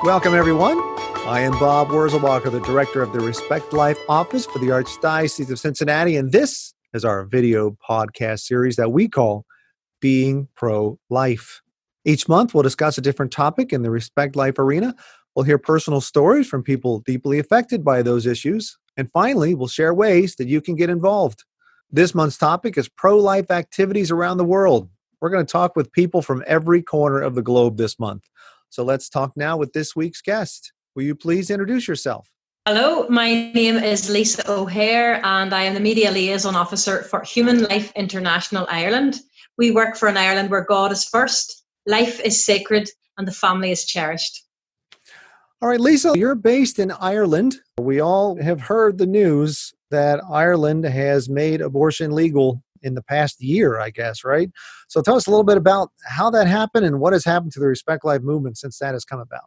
Welcome, everyone. I am Bob Wurzelbacher, the director of the Respect Life Office for the Archdiocese of Cincinnati, and this is our video podcast series that we call Being Pro-Life. Each month, we'll discuss a different topic in the Respect Life arena. We'll hear personal stories from people deeply affected by those issues. And finally, we'll share ways that you can get involved. This month's topic is pro-life activities around the world. We're going to talk with people from every corner of the globe this month. So let's talk now with this week's guest. Will you please introduce yourself? Hello, my name is Lisa O'Hare and I am the Media Liaison Officer for Human Life International Ireland. We work for an Ireland where God is first, life is sacred and the family is cherished. All right, Lisa, you're based in Ireland. We all have heard the news that Ireland has made abortion legal in the past year, I guess, right? So tell us a little bit about how that happened and what has happened to the Respect Life movement since that has come about.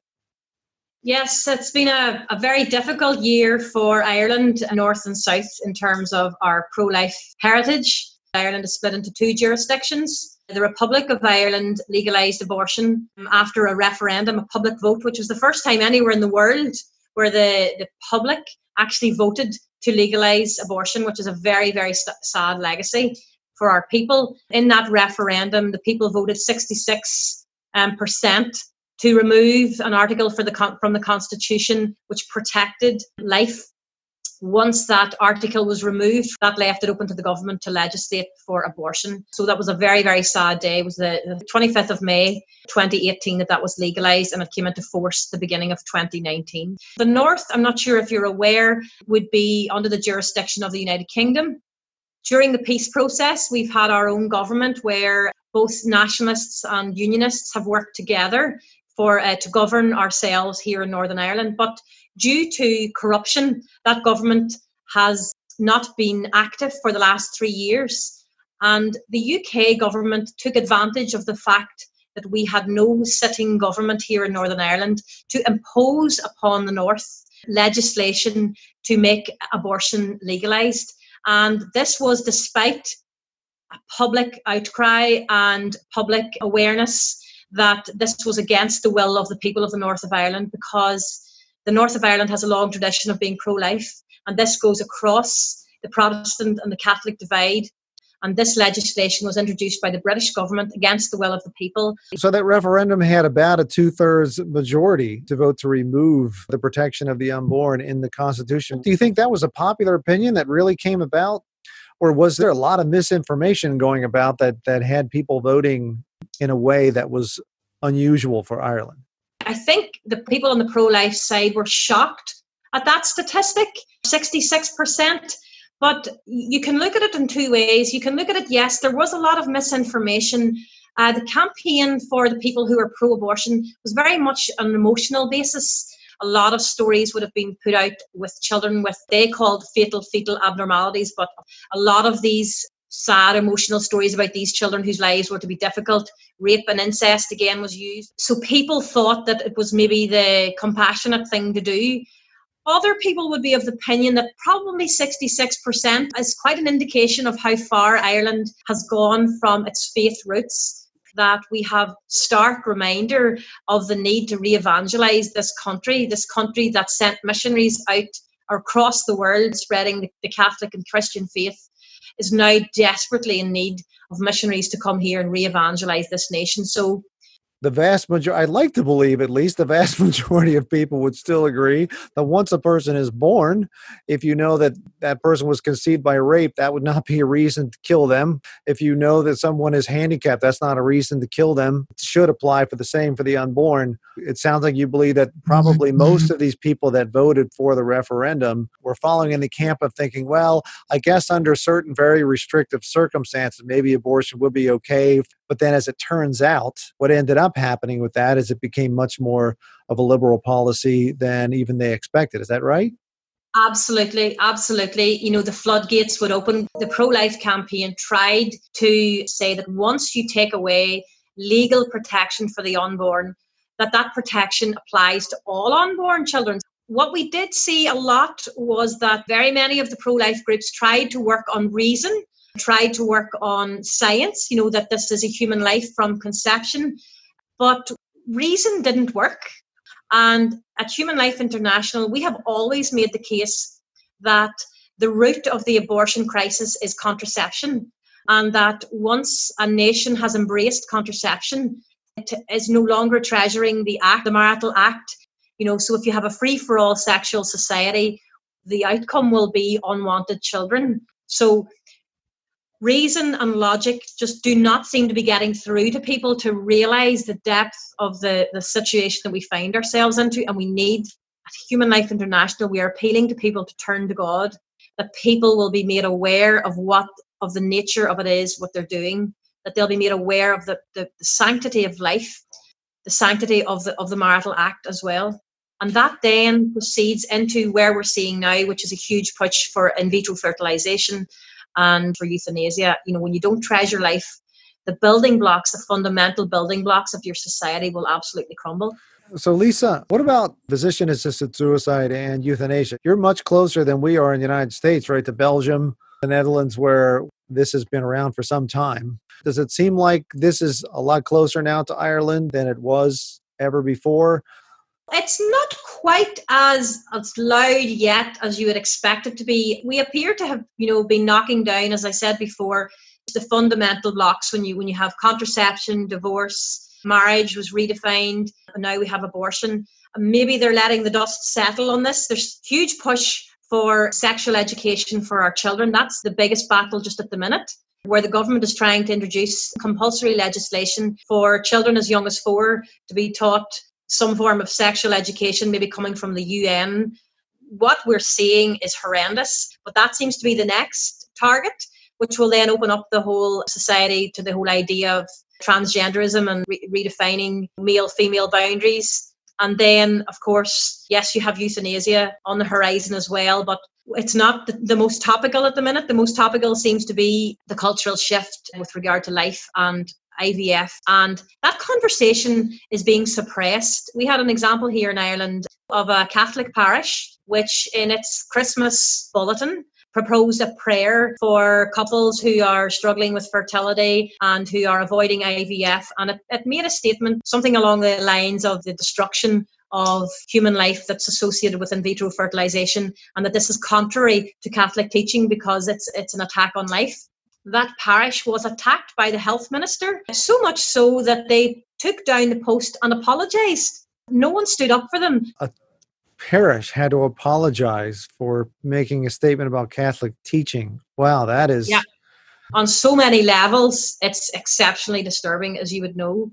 Yes, it's been a very difficult year for Ireland, north and south, in terms of our pro-life heritage. Ireland is split into two jurisdictions. The Republic of Ireland legalised abortion after a referendum, a public vote, which was the first time anywhere in the world where the public actually voted to legalise abortion, which is a very, very sad legacy for our people. In that referendum, the people voted 66% to remove an article from the Constitution which protected life. Once that article was removed, that left it open to the government to legislate for abortion. So that was a very, very sad day. It was the 25th of May, 2018 that was legalised, and it came into force the beginning of 2019. The North, I'm not sure if you're aware, would be under the jurisdiction of the United Kingdom. During the peace process, we've had our own government where both nationalists and unionists have worked together to govern ourselves here in Northern Ireland. But due to corruption, that government has not been active for the last 3 years. And the UK government took advantage of the fact that we had no sitting government here in Northern Ireland to impose upon the North legislation to make abortion legalised. And this was despite a public outcry and public awareness that this was against the will of the people of the North of Ireland, because the North of Ireland has a long tradition of being pro-life, and this goes across the Protestant and the Catholic divide. And this legislation was introduced by the British government against the will of the people. So that referendum had about a 2/3 majority to vote to remove the protection of the unborn in the Constitution. Do you think that was a popular opinion that really came about? Or was there a lot of misinformation going about that had people voting in a way that was unusual for Ireland? I think the people on the pro-life side were shocked at that statistic, 66%. But you can look at it in two ways. You can look at it, yes, there was a lot of misinformation. The campaign for the people who are pro-abortion was very much on an emotional basis. A lot of stories would have been put out with children with, they called fatal fetal abnormalities, but a lot of these sad emotional stories about these children whose lives were to be difficult. Rape and incest again was used. So people thought that it was maybe the compassionate thing to do. Other people would be of the opinion that probably 66% is quite an indication of how far Ireland has gone from its faith roots, that we have stark reminder of the need to re-evangelise this country that sent missionaries out across the world spreading the Catholic and Christian faith, is now desperately in need of missionaries to come here and re-evangelise this nation. So the vast majority, I'd like to believe at least the vast majority of people would still agree that once a person is born, if you know that that person was conceived by rape, that would not be a reason to kill them. If you know that someone is handicapped, that's not a reason to kill them. It should apply for the same for the unborn. It sounds like you believe that probably most of these people that voted for the referendum were following in the camp of thinking, well, I guess under certain very restrictive circumstances, maybe abortion would be okay. But then as it turns out, what ended up happening with that is it became much more of a liberal policy than even they expected. Is that right? Absolutely, absolutely. You know, the floodgates would open. The pro-life campaign tried to say that once you take away legal protection for the unborn, that protection applies to all unborn children. What we did see a lot was that very many of the pro-life groups tried to work on reason, tried to work on science, you know, that this is a human life from conception, but reason didn't work. And at Human Life International, we have always made the case that the root of the abortion crisis is contraception, and that once a nation has embraced contraception, it is no longer treasuring the marital act. So if you have a free-for-all sexual society, the outcome will be unwanted children. So reason and logic just do not seem to be getting through to people to realize the depth of the situation that we find ourselves into. And we need, at Human Life International, we are appealing to people to turn to God, that people will be made aware of the nature of it is, what they're doing, that they'll be made aware of the sanctity of life, the sanctity of the marital act as well. And that then proceeds into where we're seeing now, which is a huge push for in vitro fertilization and for euthanasia. When you don't treasure life, the building blocks, the fundamental building blocks of your society will absolutely crumble. So, Lisa, what about physician-assisted suicide and euthanasia? You're much closer than we are in the United States, right, to Belgium, the Netherlands, where this has been around for some time. Does it seem like this is a lot closer now to Ireland than it was ever before? It's not quite as loud yet as you would expect it to be. We appear to have, been knocking down, as I said before, the fundamental blocks when you have contraception, divorce, marriage was redefined, and now we have abortion. Maybe they're letting the dust settle on this. There's huge push for sexual education for our children. That's the biggest battle just at the minute, where the government is trying to introduce compulsory legislation for children as young as 4 to be taught some form of sexual education, maybe coming from the UN. What we're seeing is horrendous, but that seems to be the next target, which will then open up the whole society to the whole idea of transgenderism and redefining male-female boundaries. And then, of course, yes, you have euthanasia on the horizon as well, but it's not the most topical at the minute. The most topical seems to be the cultural shift with regard to life and IVF, and that conversation is being suppressed. We had an example here in Ireland of a Catholic parish which in its Christmas bulletin proposed a prayer for couples who are struggling with fertility and who are avoiding IVF, and it made a statement, something along the lines of the destruction of human life that's associated with in vitro fertilization, and that this is contrary to Catholic teaching because it's an attack on life. That parish was attacked by the health minister, so much so that they took down the post and apologised. No one stood up for them. A parish had to apologize for making a statement about Catholic teaching. Wow, that is... Yeah. On so many levels, it's exceptionally disturbing, as you would know.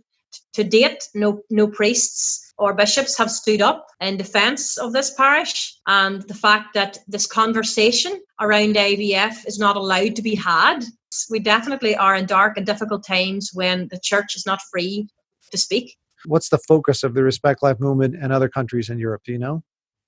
To date, no priests or bishops have stood up in defence of this parish, and the fact that this conversation around IVF is not allowed to be had. We definitely are in dark and difficult times when the church is not free to speak. What's the focus of the Respect Life movement and other countries in Europe? Do you know?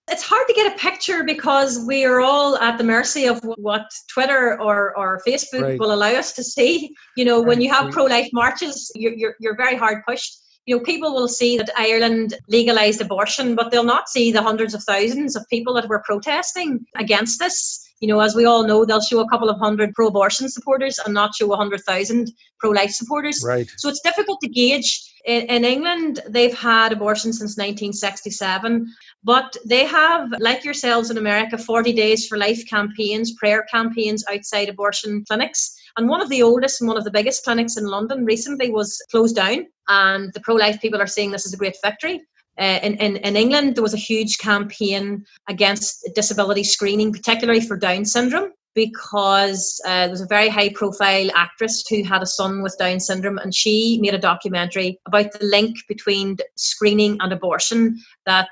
It's hard to get a picture because we are all at the mercy of what Twitter or Facebook will allow us to see. When you have pro-life marches, you're very hard pushed. People will see that Ireland legalised abortion, but they'll not see the hundreds of thousands of people that were protesting against this. As we all know, they'll show a couple of hundred pro-abortion supporters and not show 100,000 pro-life supporters. Right. So it's difficult to gauge. In England, they've had abortion since 1967, but they have, like yourselves in America, 40 Days for Life campaigns, prayer campaigns outside abortion clinics. And one of the oldest and one of the biggest clinics in London recently was closed down, and the pro-life people are saying this is a great victory. In England, there was a huge campaign against disability screening, particularly for Down syndrome, because there was a very high-profile actress who had a son with Down syndrome, and she made a documentary about the link between screening and abortion, that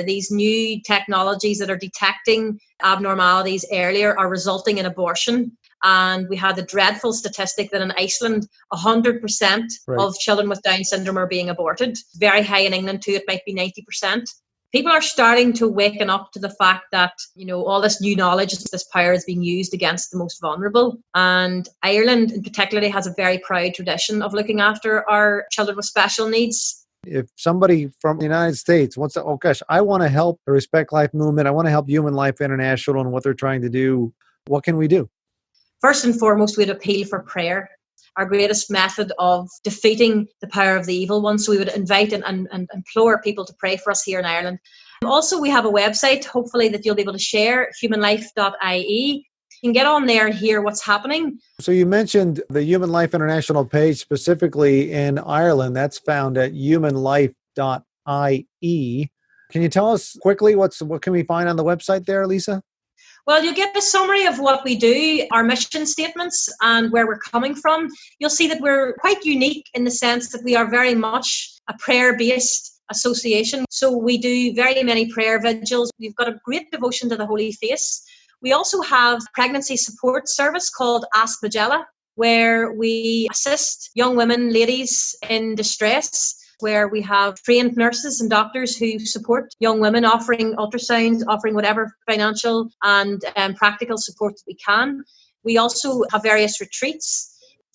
these new technologies that are detecting abnormalities earlier are resulting in abortion. And we had the dreadful statistic that in Iceland, 100% of children with Down syndrome are being aborted. Very high in England too, it might be 90%. People are starting to waken up to the fact that, all this new knowledge, this power is being used against the most vulnerable. And Ireland in particular has a very proud tradition of looking after our children with special needs. If somebody from the United States wants to, I want to help the Respect Life movement, I want to help Human Life International and what they're trying to do, what can we do? First and foremost, we'd appeal for prayer. our greatest method of defeating the power of the evil one. So we would invite and implore people to pray for us here in Ireland. Also, we have a website, hopefully, that you'll be able to share, humanlife.ie. You can get on there and hear what's happening. So you mentioned the Human Life International page specifically in Ireland. That's found at humanlife.ie. Can you tell us quickly what can we find on the website there, Lisa? Well, you'll get a summary of what we do, our mission statements, and where we're coming from. You'll see that we're quite unique in the sense that we are very much a prayer-based association. So we do very many prayer vigils. We've got a great devotion to the Holy Face. We also have a pregnancy support service called Ask Magella, where we assist young women, ladies in distress, where we have trained nurses and doctors who support young women, offering ultrasounds, offering whatever financial and practical support that we can. We also have various retreats.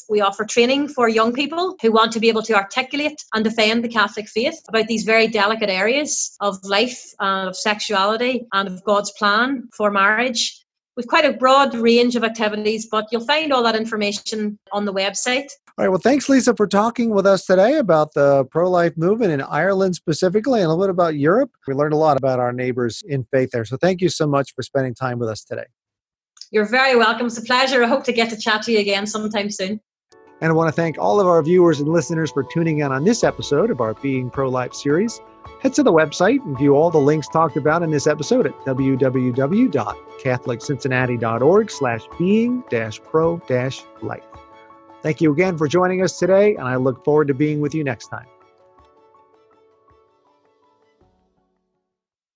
We offer training for young people who want to be able to articulate and defend the Catholic faith about these very delicate areas of life, of sexuality, and of God's plan for marriage. We've quite a broad range of activities, but you'll find all that information on the website. All right. Well, thanks, Lisa, for talking with us today about the pro-life movement in Ireland specifically, and a little bit about Europe. We learned a lot about our neighbors in faith there. So thank you so much for spending time with us today. You're very welcome. It's a pleasure. I hope to get to chat to you again sometime soon. And I want to thank all of our viewers and listeners for tuning in on this episode of our Being Pro-Life series. Head to the website and view all the links talked about in this episode at www.catholiccincinnati.org/being-pro-life. Thank you again for joining us today, and I look forward to being with you next time.